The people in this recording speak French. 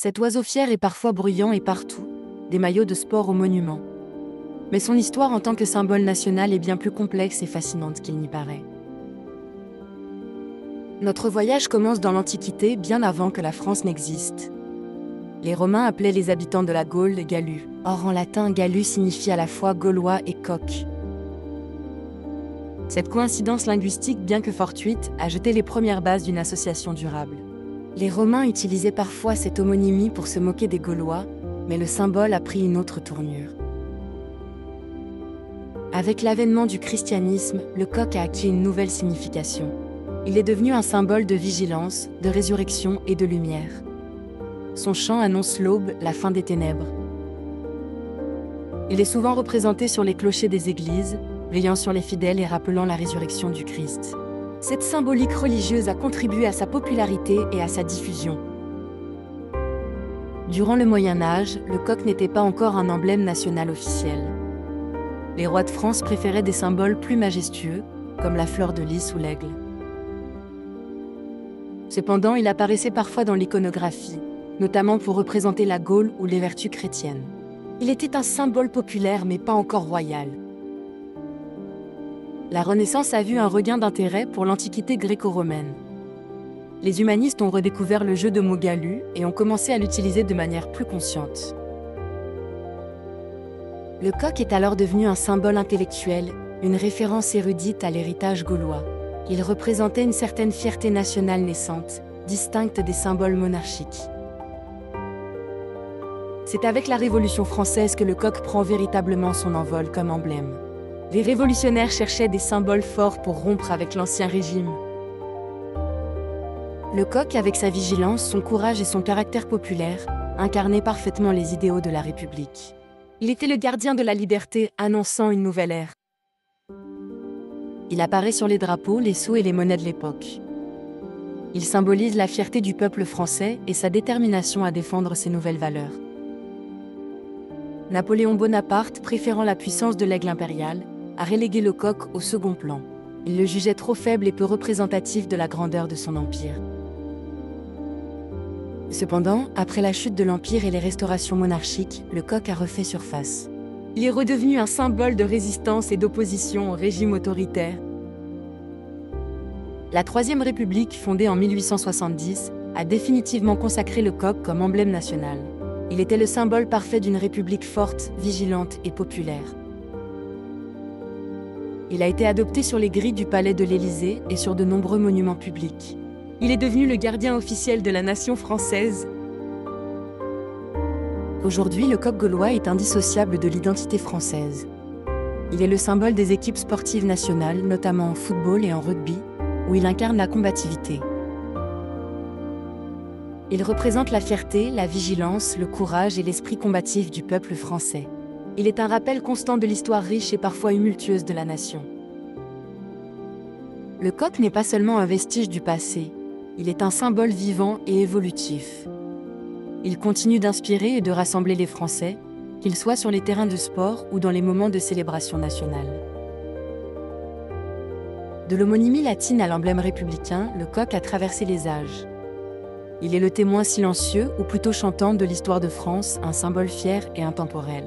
Cet oiseau fier est parfois bruyant et partout, des maillots de sport aux monuments. Mais son histoire en tant que symbole national est bien plus complexe et fascinante qu'il n'y paraît. Notre voyage commence dans l'Antiquité, bien avant que la France n'existe. Les Romains appelaient les habitants de la Gaule les Galus. Or en latin, Galus signifie à la fois gaulois et coq. Cette coïncidence linguistique, bien que fortuite, a jeté les premières bases d'une association durable. Les Romains utilisaient parfois cette homonymie pour se moquer des Gaulois, mais le symbole a pris une autre tournure. Avec l'avènement du christianisme, le coq a acquis une nouvelle signification. Il est devenu un symbole de vigilance, de résurrection et de lumière. Son chant annonce l'aube, la fin des ténèbres. Il est souvent représenté sur les clochers des églises, veillant sur les fidèles et rappelant la résurrection du Christ. Cette symbolique religieuse a contribué à sa popularité et à sa diffusion. Durant le Moyen Âge, le coq n'était pas encore un emblème national officiel. Les rois de France préféraient des symboles plus majestueux, comme la fleur de lys ou l'aigle. Cependant, il apparaissait parfois dans l'iconographie, notamment pour représenter la Gaule ou les vertus chrétiennes. Il était un symbole populaire mais pas encore royal. La Renaissance a vu un regain d'intérêt pour l'Antiquité gréco-romaine. Les humanistes ont redécouvert le jeu de mots galus et ont commencé à l'utiliser de manière plus consciente. Le coq est alors devenu un symbole intellectuel, une référence érudite à l'héritage gaulois. Il représentait une certaine fierté nationale naissante, distincte des symboles monarchiques. C'est avec la Révolution française que le coq prend véritablement son envol comme emblème. Les révolutionnaires cherchaient des symboles forts pour rompre avec l'ancien régime. Le coq, avec sa vigilance, son courage et son caractère populaire, incarnait parfaitement les idéaux de la République. Il était le gardien de la liberté, annonçant une nouvelle ère. Il apparaît sur les drapeaux, les sceaux et les monnaies de l'époque. Il symbolise la fierté du peuple français et sa détermination à défendre ses nouvelles valeurs. Napoléon Bonaparte, préférant la puissance de l'aigle impérial, a relégué le coq au second plan. Il le jugeait trop faible et peu représentatif de la grandeur de son empire. Cependant, après la chute de l'Empire et les restaurations monarchiques, le coq a refait surface. Il est redevenu un symbole de résistance et d'opposition au régime autoritaire. La Troisième République, fondée en 1870, a définitivement consacré le coq comme emblème national. Il était le symbole parfait d'une république forte, vigilante et populaire. Il a été adopté sur les grilles du palais de l'Élysée et sur de nombreux monuments publics. Il est devenu le gardien officiel de la nation française. Aujourd'hui, le coq gaulois est indissociable de l'identité française. Il est le symbole des équipes sportives nationales, notamment en football et en rugby, où il incarne la combativité. Il représente la fierté, la vigilance, le courage et l'esprit combatif du peuple français. Il est un rappel constant de l'histoire riche et parfois tumultueuse de la nation. Le coq n'est pas seulement un vestige du passé, il est un symbole vivant et évolutif. Il continue d'inspirer et de rassembler les Français, qu'ils soient sur les terrains de sport ou dans les moments de célébration nationale. De l'homonymie latine à l'emblème républicain, le coq a traversé les âges. Il est le témoin silencieux, ou plutôt chantant, de l'histoire de France, un symbole fier et intemporel.